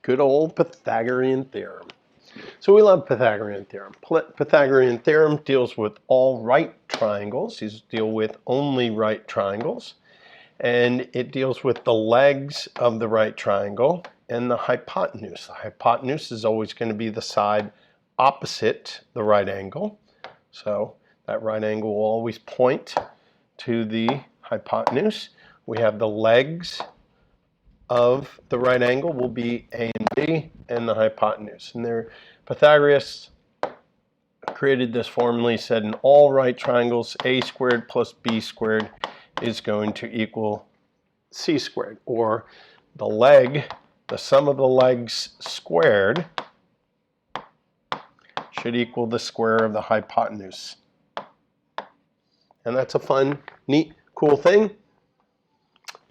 Good old Pythagorean theorem. So we love Pythagorean theorem. Pythagorean theorem deals with all right triangles. These deal with only right triangles. And it deals with the legs of the right triangle and the hypotenuse. The hypotenuse is always going to be the side opposite the right angle. So that right angle will always point to the hypotenuse. We have the legs of the right angle will be A and B, and the hypotenuse. And Pythagoras created this formula. He said in all right triangles, a squared plus b squared is going to equal c squared, or the sum of the legs squared should equal the square of the hypotenuse. And that's a fun, neat, cool thing.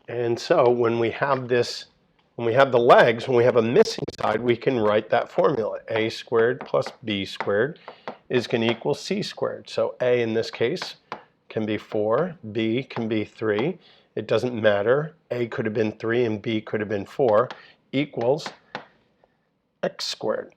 And so when we have this, when we have the legs, when we have a missing side, we can write that formula. A squared plus b squared is going to equal c squared. So a in this case can be 4, b can be 3. It doesn't matter. A could have been 3 and b could have been 4 equals x squared.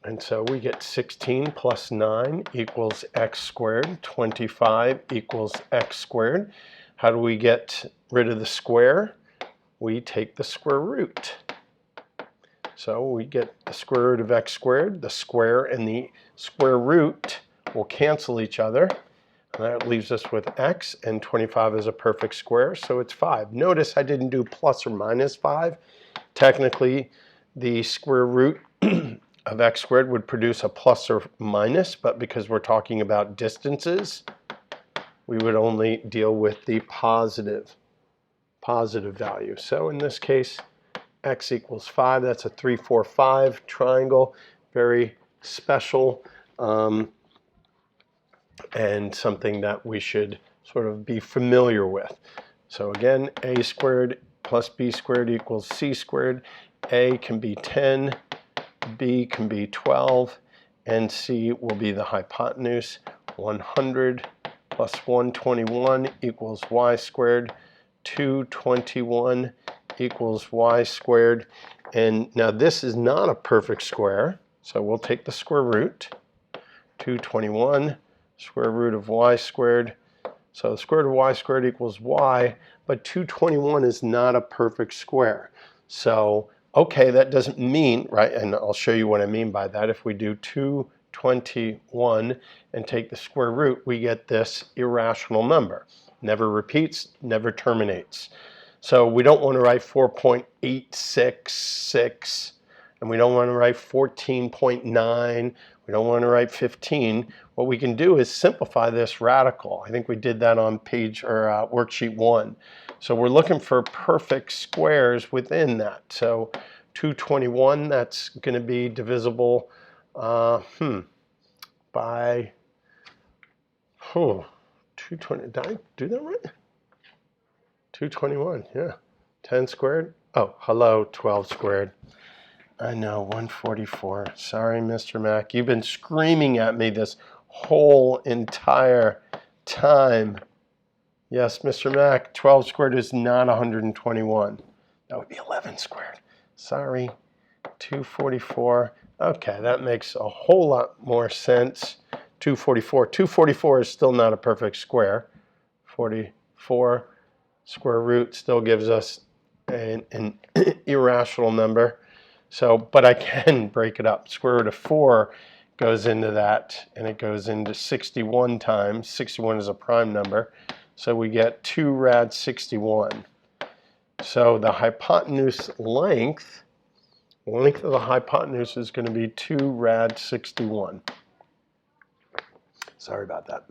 And so we get 16 plus 9 equals x squared. 25 equals x squared. How do we get rid of the square? We take the square root. So we get the square root of x squared. The square and the square root will cancel each other. And that leaves us with x, and 25 is a perfect square, so it's 5. Notice I didn't do plus or minus 5. Technically, the square root of x squared would produce a plus or minus, but because we're talking about distances, we would only deal with the positive value. So in this case, x equals 5. That's a 3, 4, 5 triangle. Very special and something that we should sort of be familiar with. So again, a squared plus b squared equals c squared. A can be 10, b can be 12, and c will be the hypotenuse. 100 plus 121 equals y squared. 221 equals y squared. And now this is not a perfect square, so we'll take the square root. 221 square root of y squared. So the square root of y squared equals y, but 221 is not a perfect square. So, okay, that doesn't mean, right, and I'll show you what I mean by that. If we do 221 and take the square root, we get this irrational number. Never repeats, never terminates. So we don't want to write 4.866, and we don't want to write 14.9. We don't want to write 15. What we can do is simplify this radical. I think we did that on worksheet 1. So we're looking for perfect squares within that. So 221, that's going to be divisible by 220. Did I do that right? 221, yeah. 10 squared. Oh, hello, 12 squared. I know, 144. Sorry, Mr. Mac. You've been screaming at me this whole entire time. Yes, Mr. Mac, 12 squared is not 121. That would be 11 squared. Sorry, 244. Okay, that makes a whole lot more sense. 244. 244 is still not a perfect square. 44 square root still gives us an irrational number. So, but I can break it up. Square root of 4 goes into that, and it goes into 61 times. 61 is a prime number. So we get 2 rad 61. So the hypotenuse length of the hypotenuse is going to be 2 rad 61. Sorry about that.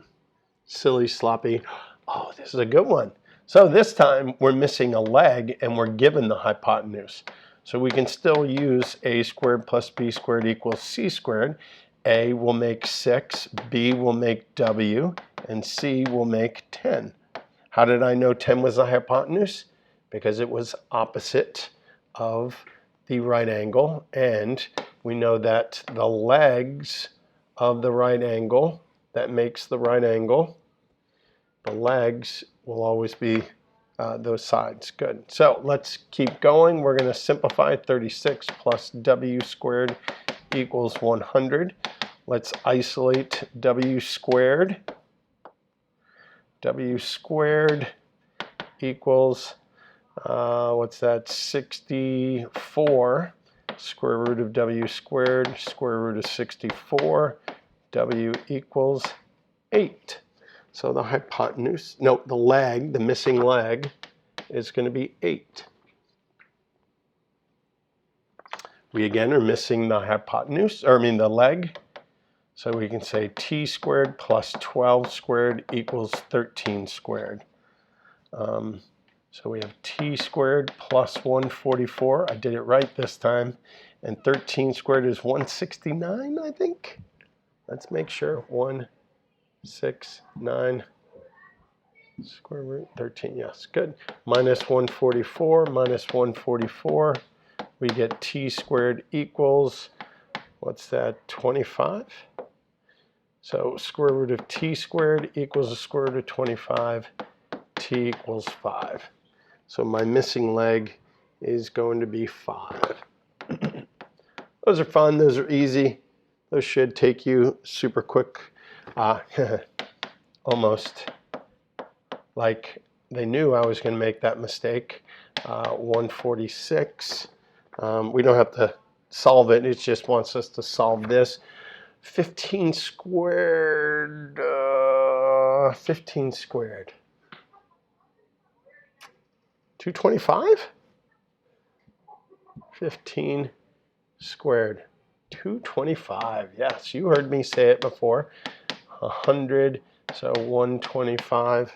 Silly, sloppy. Oh, this is a good one. So this time we're missing a leg and we're given the hypotenuse. So we can still use a squared plus b squared equals c squared. A will make 6, b will make w, and c will make 10. How did I know 10 was the hypotenuse? Because it was opposite of the right angle, and we know that the legs of the right angle that makes the right angle, the legs will always be those sides. Good. So let's keep going. We're going to simplify. 36 plus w squared equals 100. Let's isolate w squared. W squared equals, what's that, 64. Square root of w squared, square root of 64. W equals 8. So the hypotenuse, no, the leg, the missing leg, is going to be 8. We again are missing the hypotenuse, or I mean the leg. So we can say t squared plus 12 squared equals 13 squared. So we have t squared plus 144. I did it right this time. And 13 squared is 169, I think. Let's make sure. 169 square root 13. Yes, good. Minus 144 minus 144. We get t squared equals, what's that, 25? So square root of t squared equals the square root of 25. T equals 5. So my missing leg is going to be 5. Those are fun. Those are easy. Those should take you super quick. Almost like they knew I was going to make that mistake. 146. We don't have to solve it. It just wants us to solve this. 15 squared. 15 squared. 225? 15 squared. 225. Yes, you heard me say it before. 100, so 125.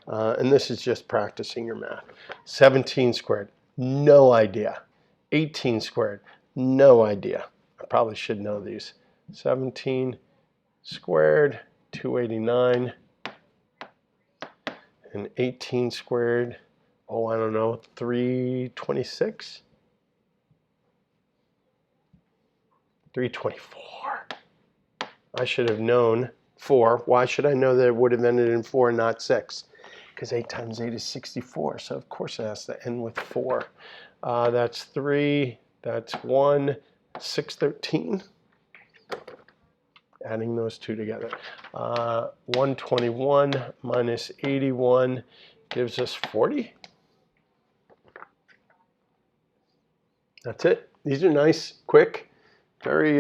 And this is just practicing your math. 17 squared. No idea. 18 squared. No idea. I probably should know these. 17 squared, 289. And 18 squared, oh, I don't know, 326? 324. I should have known 4. Why should I know that it would have ended in 4 and not 6? Because 8 times 8 is 64, so of course it has to end with 4. That's 3, that's 1, 613. Adding those two together. 121 minus 81 gives us 40. That's it. These are nice, quick, very,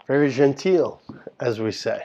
very genteel, as we say.